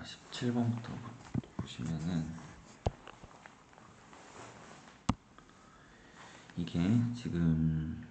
17번부터 보시면은 이게 지금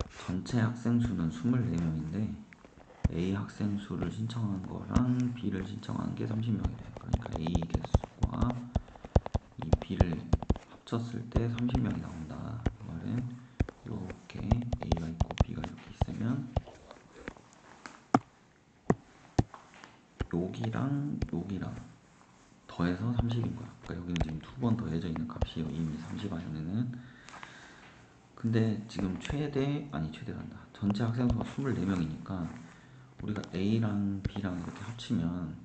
전체 학생 수는 24명인데 A 학생 수를 신청한 거랑 B를 신청한 게 30명이래요. 그러니까 A 개수와 이 B를 합쳤을 때 30명이 나온다. 이 말은 이렇게 A가 있고 B가 이렇게 있으면 여기랑 여기랑 더해서 30인 거야. 그러니까 여기는 지금 두 번 더해져 있는 값이에요. 이미 30 안에는. 근데 지금 최대란다. 전체 학생 수가 24명이니까 우리가 A랑 B랑 이렇게 합치면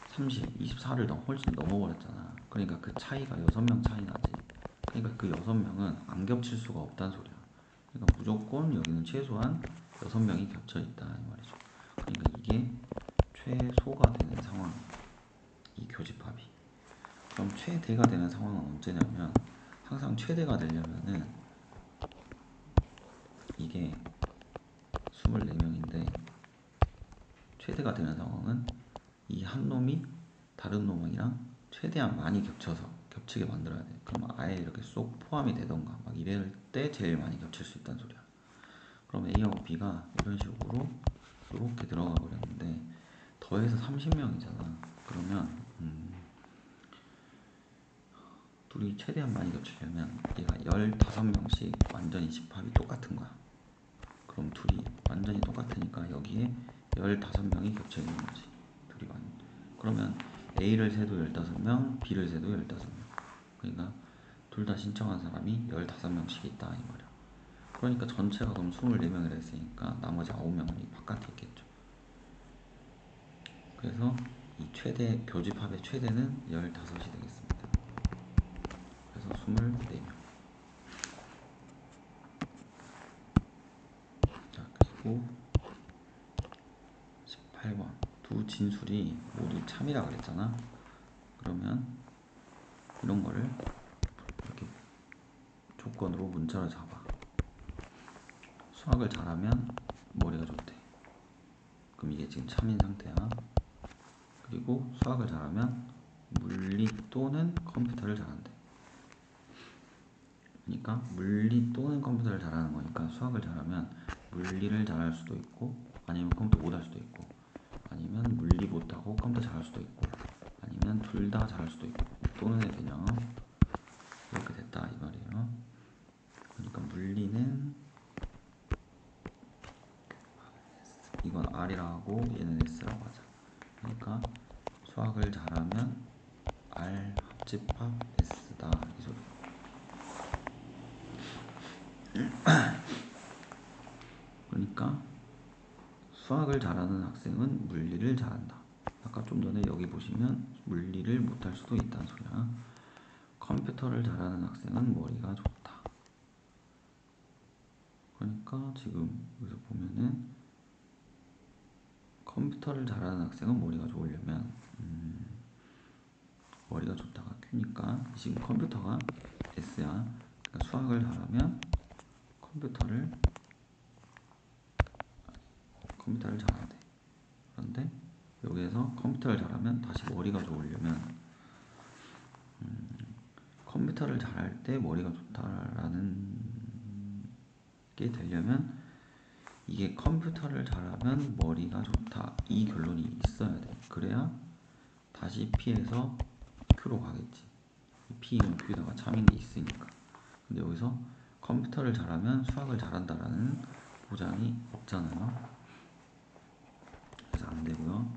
30, 24를 훨씬 넘어버렸잖아. 그러니까 그 차이가 6명 차이 나지. 그러니까 그 6명은 안 겹칠 수가 없다는 소리야. 그러니까 무조건 여기는 최소한 6명이 겹쳐있다 이 말이죠. 그러니까 이게 최소가 되는 상황이야. 이 교집합이. 그럼 최대가 되는 상황은 언제냐면 항상 최대가 되려면은 이게 24명인데 최대가 되는 상황은 이 한 놈이 다른 놈이랑 최대한 많이 겹치게 만들어야 돼. 그럼 아예 이렇게 쏙 포함이 되던가 막 이럴 때 제일 많이 겹칠 수 있다는 소리야. 그럼 A하고 B가 이런 식으로 이렇게 들어가 버렸는데 더해서 30명이잖아. 그러면 둘이 최대한 많이 겹치려면 얘가 15명씩 완전히 집합이 똑같은 거야. 그럼 둘이 완전히 똑같으니까 여기에 15명이 겹쳐 있는 거지. 둘이 그러면 A를 세도 15명, B를 세도 15명. 그러니까 둘 다 신청한 사람이 15명씩 있다 이 말이야. 그러니까 전체가 그럼 24명이라 했으니까 나머지 9명이 바깥에 있겠죠. 그래서 이 최대 교집합의 최대는 15이 되겠습니다. 그래서 24명. 자, 그리고 18번 두 진술이 모두 참이라 그랬잖아. 그러면 이런 거를 이렇게 조건으로 문자로 잡아. 수학을 잘하면 머리가 좋대. 그럼 이게 지금 참인 상태야. 그리고 수학을 잘하면 물리 또는 컴퓨터를 잘한대. 그러니까 물리 또는 컴퓨터를 잘하는 거니까 수학을 잘하면 물리를 잘할 수도 있고 아니면 컴퓨터 못할 수도 있고 아니면 물리 못하고 컴퓨터 잘할 수도 있고 아니면 둘 다 잘할 수도 있고 또는의 개념 이렇게 됐다 이 말이에요. 그러니까 물리는 이건 R이라고 하고 얘는 S라고 하자. 그러니까 수학을 잘하면 R 합집합 S다 이 소리. 그러니까 수학을 잘하는 학생은 물리를 잘한다. 아까 좀 전에 여기 보시면 물리를 못할 수도 있다는 소리야. 컴퓨터를 잘하는 학생은 머리가 좋다. 그러니까 지금 여기서 보면은 컴퓨터를 잘하는 학생은 머리가 좋으려면 머리가 좋다가 Q니까 지금 컴퓨터가 S야. 그러니까 수학을 잘하면 컴퓨터를 잘해야 돼. 그런데 여기에서 컴퓨터를 잘하면 다시 머리가 좋으려면 컴퓨터를 잘할 때 머리가 좋다라는 게 되려면 이게 컴퓨터를 잘하면 머리가 좋다 이 결론이 있어야 돼. 그래야 다시 P에서 Q로 가겠지. P는 Q에다가 참인 게 있으니까. 근데 여기서 컴퓨터를 잘하면 수학을 잘한다라는 보장이 없잖아요. 그래서 안 되고요.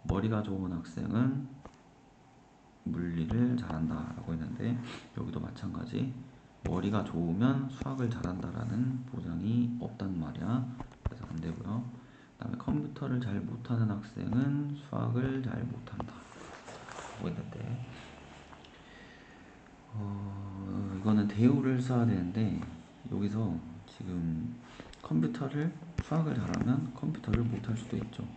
머리가 좋은 학생은 물리를 잘한다 라고 했는데 여기도 마찬가지. 머리가 좋으면 수학을 잘한다라는 보장이 없단 말이야. 그래서 안 되고요. 그 다음에 컴퓨터를 잘 못하는 학생은 수학을 잘 못한다 라고 했는데 이거는 대우를 써야 되는데 여기서 지금 수학을 잘하면 컴퓨터를 못할 수도 있죠.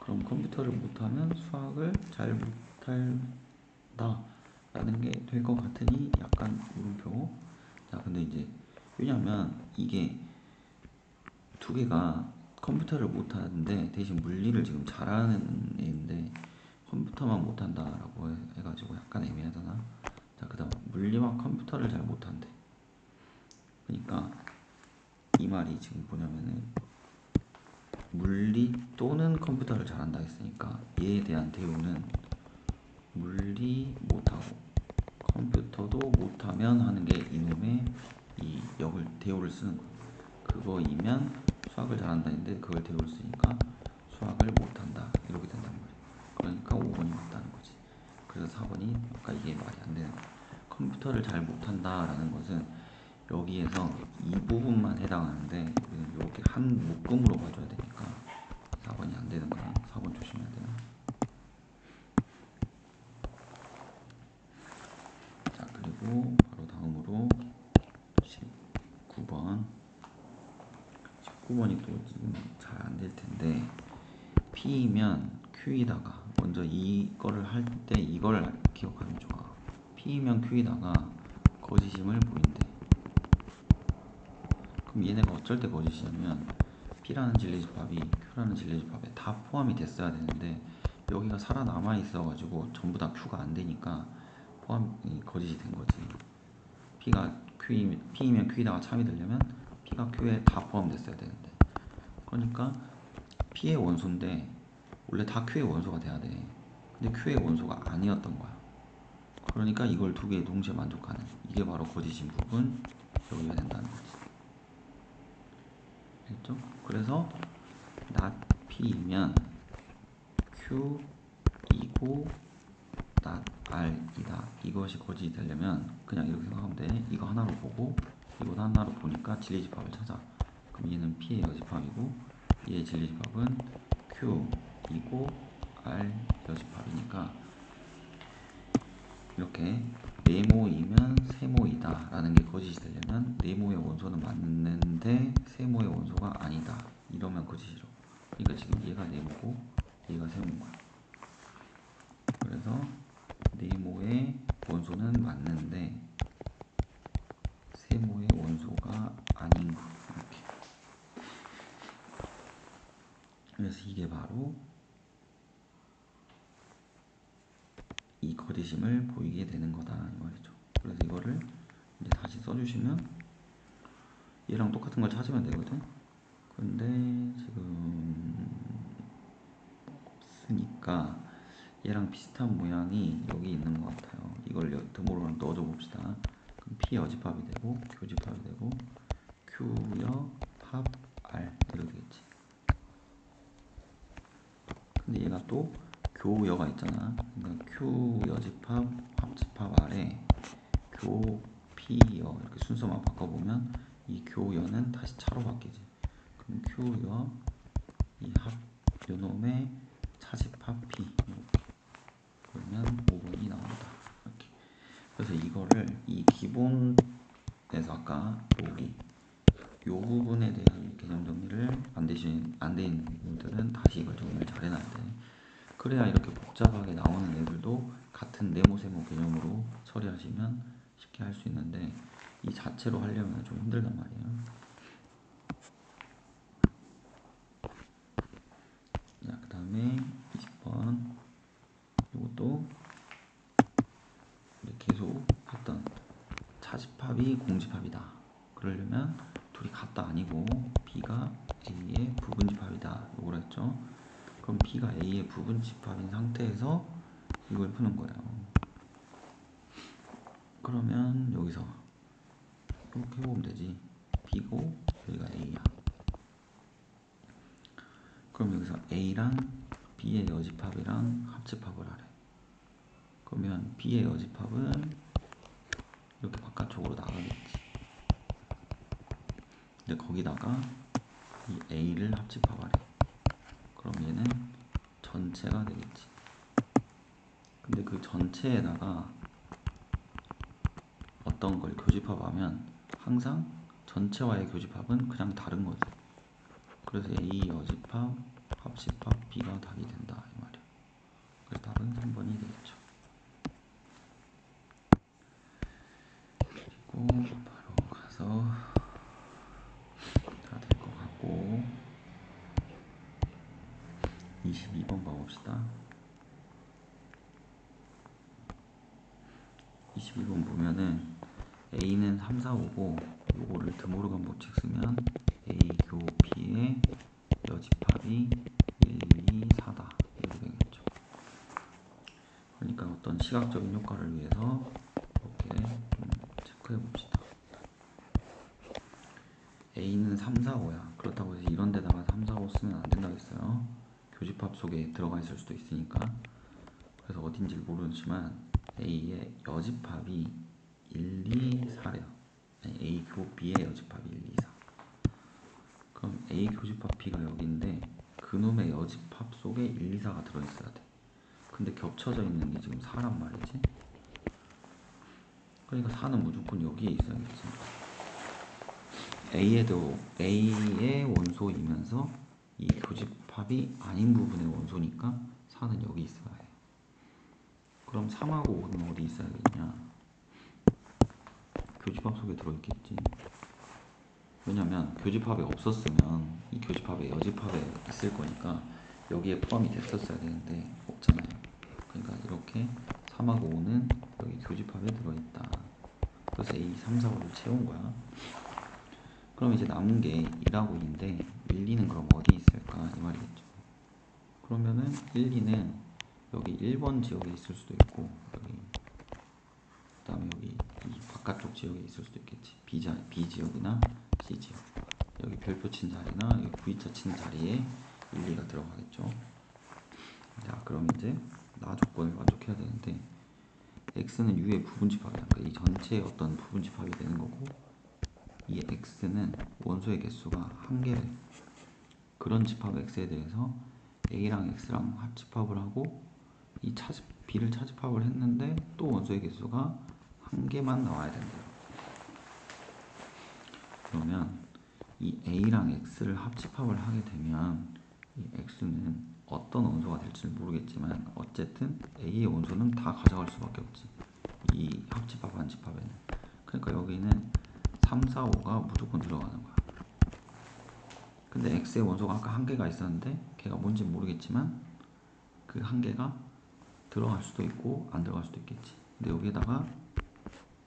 그럼 컴퓨터를 못하면 수학을 잘 못한다 라는 게 될 것 같으니 약간 물음표. 자, 근데 이제 왜냐면 이게 두 개가 컴퓨터를 못하는데 대신 물리를 지금 잘하는 애인데 컴퓨터만 못한다라고 해가지고 약간 애매하잖아. 자, 그 다음 물리와 컴퓨터를 잘 못한대. 그러니까 이 말이 지금 뭐냐면은 물리 또는 컴퓨터를 잘한다 했으니까 얘에 대한 대우는 물리 못하고 컴퓨터도 못하면 하는 게 이놈의 이 역을 대우를 쓰는 거야. 그거이면 수학을 잘한다는데 그걸 대우를 쓰니까 수학을 못한다 이렇게 된단 말이야. 그러니까 5번이 맞다는 거지. 그래서 4번이 아까 이게 말이 안 되는 거야. 컴퓨터를 잘 못한다라는 것은 여기에서 이 부분만 해당하는데 이렇게 한 묶음으로 봐줘야 되니까 4번이 안 되는 거야. 4번 조심해야 돼요. 자, 그리고 바로 다음으로 19번. 19번이 또 지금 잘 안 될 텐데 P이면 Q에다가 먼저 이거를 할 때 이걸 기억하면 좋아. P이면 Q에다가 거짓임을 보인대. 그럼 얘네가 어쩔 때 거짓이냐면 P라는 진리집합이 Q라는 진리집합에 다 포함이 됐어야 되는데 여기가 살아남아 있어가지고 전부 다 Q가 안 되니까 포함이 거짓이 된 거지. P이면 Q에다가 참이 되려면 P가 Q에 다 포함됐어야 되는데 그러니까 P의 원소인데 원래 다 Q의 원소가 돼야 돼. 근데 Q의 원소가 아니었던 거야. 그러니까 이걸 두 개 동시에 만족하는 이게 바로 거짓인 부분 여기가 된다는 거지. 됐죠? 그래서 not P이면 Q이고 not R이다. 이것이 거짓이 되려면 그냥 이렇게 생각하면 돼. 이거 하나로 보고 이거 하나로 보니까 진리집합을 찾아. 그럼 얘는 P의 여집합이고 얘의 진리집합은 Q이고 R 여집합이니까 이렇게 네모이면 세모이다 라는 게 거짓이 되려면 네모의 원소는 맞는데 세모의 원소가 아니다 이러면 거짓이죠. 그러니까 지금 얘가 네모고 얘가 세모인 거야. 그래서 네모의 원소는 맞는데 세모의 원소가 아닌 거 이렇게. 그래서 이게 바로 이 거짓임을 보이게 되는 거다 이 말이죠. 그래서 이거를 이제 다시 써주시면 얘랑 똑같은 걸 찾으면 되거든. 근데 지금 없으니까 얘랑 비슷한 모양이 여기 있는 것 같아요. 이걸 덤으로 넣어줘 봅시다. 그럼 P 여집합이 되고 교집합이 되고 Q여 합 R 이렇게 되겠지. 근데 얘가 또 교여가 있잖아. 그러니까 Q 여집합 합집합 R에 교 P여 이렇게 순서만 바꿔보면 이 교여는 다시 차로 바뀌지. 그럼 Q여 이 합 요놈의 차집합 P 이렇게 그러면 5번이 나온다. 이렇게. 그래서 이거를 이 기본에서 아까 여기 요 부분에 대한 개념 정리를 안 된 분들은 다시 이걸 정리를 잘 해놔야 돼. 그래야 이렇게 복잡하게 나오는 애들도 같은 네모 세모 개념으로 처리하시면 쉽게 할 수 있는데 이 자체로 하려면 좀 힘들단 말이에요. 자, 그 다음에 20번 이것도 계속 했던 차집합이 공집합이다. 그러려면 둘이 같다 아니고 B가 A의 부분집합이다. 요걸 했죠. 그럼 B가 A의 부분집합인 상태에서 이걸 푸는 거예요. 그러면 여기서 이렇게 해보면 되지. B고 여기가 A야. 그럼 여기서 A랑 B의 여집합이랑 합집합을 하래. 그러면 B의 여집합은 이렇게 바깥쪽으로 나가겠지. 근데 거기다가 이 A를 합집합하래. 그럼 얘는 전체가 되겠지. 근데 그 전체에다가 어떤 걸 교집합하면 항상 전체와의 교집합은 그냥 다른 거지. 그래서 A 여집합 합집합 B가 답이 된다 이 말이야. 그래서 답은 3번이 되겠죠. 그리고 바로 가서 다 될 것 같고 22번 봐봅시다. 22번 보면은 A는 3, 4, 5고 요거를 드모르간 법칙 쓰면 A 교 B의 여집합이 1, 2, 4다 이렇게 되겠죠. 그러니까 어떤 시각적인 효과를 위해서 이렇게 좀 체크해 봅시다. A는 3, 4, 5야. 그렇다고 해서 이런 데다가 3, 4, 5 쓰면 안 된다고 했어요. 교집합 속에 들어가 있을 수도 있으니까. 그래서 어딘지 모르지만 A의 여집합이 1, 2, 4래요. A 교 B의 여집합이 1, 2, 4. 그럼 A 교집합 B가 여기인데 그놈의 여집합 속에 1, 2, 4가 들어있어야 돼. 근데 겹쳐져 있는 게 지금 4란 말이지. 그러니까 4는 무조건 여기에 있어야겠지. A의 원소이면서 이 교집합이 아닌 부분의 원소니까 4는 여기 있어야 해. 그럼 3하고 5는 어디 있어야겠냐? 교집합 속에 들어있겠지. 왜냐면 교집합에 없었으면 이 교집합에 여집합에 있을 거니까 여기에 포함이 됐었어야 되는데 없잖아요. 그러니까 이렇게 3하고 5는 여기 교집합에 들어있다. 그래서 A, 3, 4, 5를 채운 거야. 그럼 이제 남은 게 1하고 2인데 1, 2는 그럼 어디 있을까? 이 말이겠죠. 그러면은 1, 2는 여기 1번 지역에 있을 수도 있고 여기 그 다음에 여기 이 바깥쪽 지역에 있을 수도 있겠지. B 지역이나 C 지역. 여기 별표 친 자리나 여기 V자 친 자리에 1, 2가 들어가겠죠. 자, 그럼 이제 나 조건을 만족해야 되는데 X는 U의 부분집합이야. 그러니까 이 전체의 어떤 부분집합이 되는 거고 이 X는 원소의 개수가 한 개래. 그런 집합 X에 대해서 A랑 X랑 합집합을 하고 이 B를 차집합을 했는데 또 원소의 개수가 한 개만 나와야 된대요. 그러면 이 A랑 X를 합집합을 하게 되면 이 X는 어떤 원소가 될지는 모르겠지만 어쨌든 A의 원소는 다 가져갈 수밖에 없지. 이 합집합한 집합에는. 그러니까 여기는 3, 4, 5가 무조건 들어가는 거야. 근데 X의 원소가 아까 한 개가 있었는데 걔가 뭔지 모르겠지만 그 한 개가 들어갈 수도 있고 안 들어갈 수도 있겠지. 근데 여기에다가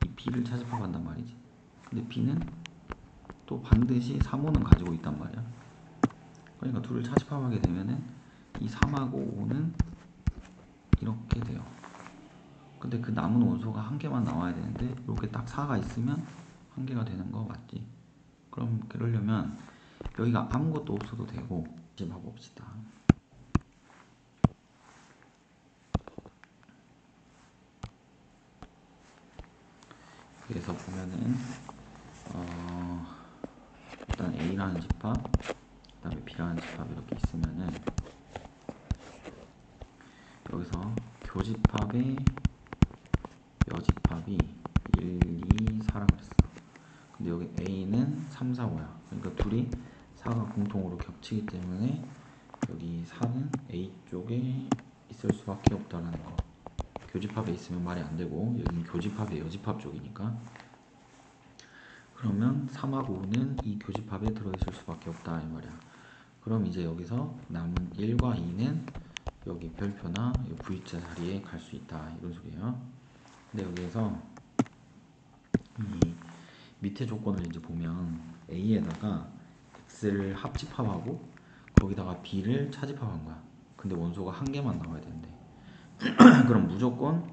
이 B를 차집합한단 말이지. 근데 B는 또 반드시 3호는 가지고 있단 말이야. 그러니까 둘을 차집합하게 되면은 이 3하고 5는 이렇게 돼요. 근데 그 남은 원소가 한 개만 나와야 되는데 이렇게 딱 4가 있으면 한 개가 되는 거 맞지? 그럼 그러려면 여기가 아무것도 없어도 되고 이제 봐봅시다. 여기서 보면은 일단 A라는 집합 그 다음에 B라는 집합 이렇게 있으면은 여기서 교집합의 여집합이 1, 2, 4라 그랬어. 근데 여기 A는 3, 4, 5야. 그러니까 둘이 4가 공통으로 겹치기 때문에 여기 4는 A 쪽에 있을 수밖에 없다라는 거. 교집합에 있으면 말이 안 되고 여기는 교집합의 여집합 쪽이니까. 그러면 3하고 5는 이 교집합에 들어있을 수밖에 없다 이 말이야. 그럼 이제 여기서 남은 1과 2는 여기 별표나 V자 자리에 갈 수 있다 이런 소리예요. 근데 여기에서 이 밑에 조건을 이제 보면 A에다가 X를 합집합하고 거기다가 B를 차집합한 거야. 근데 원소가 한 개만 나와야 되는데 그럼 무조건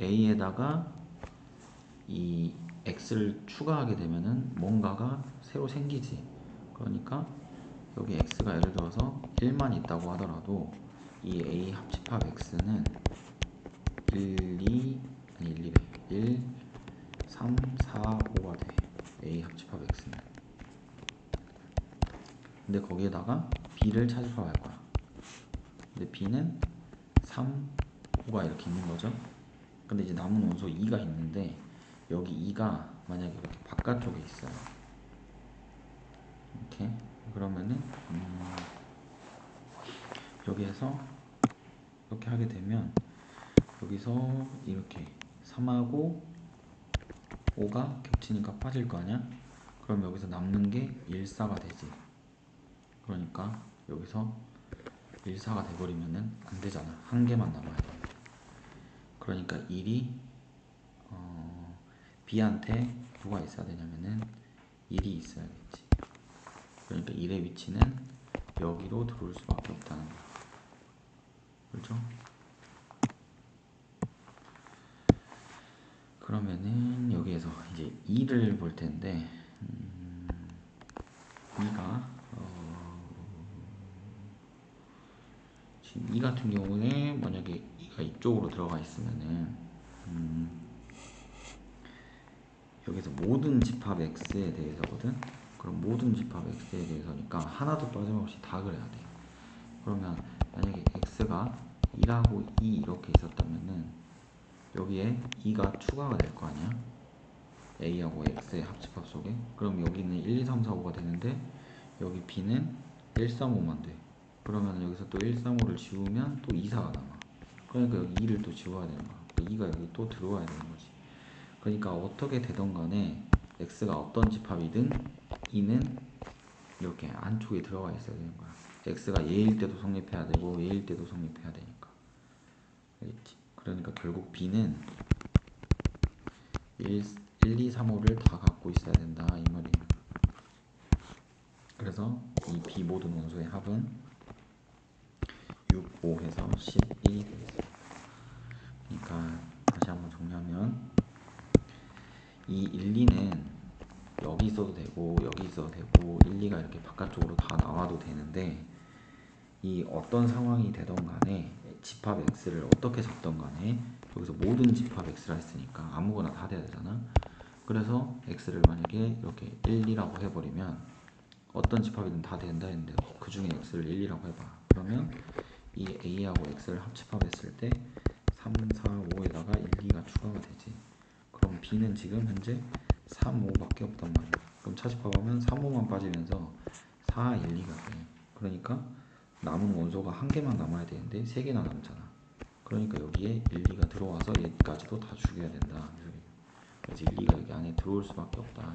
A에다가 이 X를 추가하게 되면은 뭔가가 새로 생기지. 그러니까 여기 X가 예를 들어서 1만 있다고 하더라도 이 A 합집합 X는 1, 2, 아니 1, 2래 1, 3, 4, 5가 돼. A 합집합 X는. 근데 거기에다가 B를 차집합할 거야. 근데 B는 3, 5가 이렇게 있는 거죠. 근데 이제 남은 원소 2가 있는데 여기 2가 만약에 이렇게 바깥쪽에 있어요. 이렇게 그러면은 여기에서 이렇게 하게 되면 여기서 이렇게 3하고 5가 겹치니까 빠질 거 아니야? 그럼 여기서 남는 게 1, 4가 되지. 그러니까 여기서 1, 4가 돼버리면은 안 되잖아. 한 개만 남아야 돼. 그러니까 1이 B한테 누가 있어야 되냐면은 1이 있어야겠지. 그러니까 1의 위치는 여기로 들어올 수밖에 없다는 거야. 그렇죠? 그러면은 여기에서 이제 2를 볼 텐데 2가 지금 2 같은 경우에 만약에 2가 이쪽으로 들어가 있으면은 여기서 모든 집합 x에 대해서거든. 그럼 모든 집합 x에 대해서니까 하나도 빠짐없이 다 그래야 돼. 그러면 만약에 x가 1하고 2 이렇게 있었다면은 여기에 2가 추가가 될 거 아니야? a하고 x의 합집합 속에. 그럼 여기는 1, 2, 3, 4, 5가 되는데 여기 b는 1, 3, 5만 돼. 그러면 여기서 또 1, 3, 5를 지우면 또 2, 4가 남아. 그러니까 여기 2를 또 지워야 되는 거야. 그러니까 2가 여기 또 들어와야 되는 거지. 그러니까 어떻게 되던 간에 x가 어떤 집합이든 2는 이렇게 안쪽에 들어가 있어야 되는 거야. x가 예일 때도 성립해야 되고 예일 때도 성립해야 되니까. 알겠지? 그러니까 결국 b는 1, 2, 3, 5를 다 갖고 있어야 된다 이 말이에요. 그래서 이 b 모든 원소의 합은 6, 5 해서 12 되겠어요. 그러니까 다시 한번 정리하면 이 1, 2는 여기 있어도 되고 여기 있어도 되고 1, 2가 이렇게 바깥쪽으로 다 나와도 되는데 이 어떤 상황이 되던 간에 집합 x를 어떻게 잡던 간에 여기서 모든 집합 x라 했으니까 아무거나 다 돼야 되잖아. 그래서 x를 만약에 이렇게 1, 2라고 해버리면 어떤 집합이든 다 된다 했는데 그 중에 x를 1, 2라고 해봐. 그러면 이 a하고 x를 합집합했을 때 3, 4, 5에다가 1, 2가 추가가 되지. 그럼 b는 지금 현재 3, 5밖에 없단 말이야. 그럼 차집합하면 3, 5만 빠지면서 4, 1, 2가 돼. 그러니까 남은 원소가 한 개만 남아야 되는데 세 개나 남잖아. 그러니까 여기에 1, 2가 들어와서 얘까지도 다 죽여야 된다. 그래서 1, 2가 여기 안에 들어올 수밖에 없다.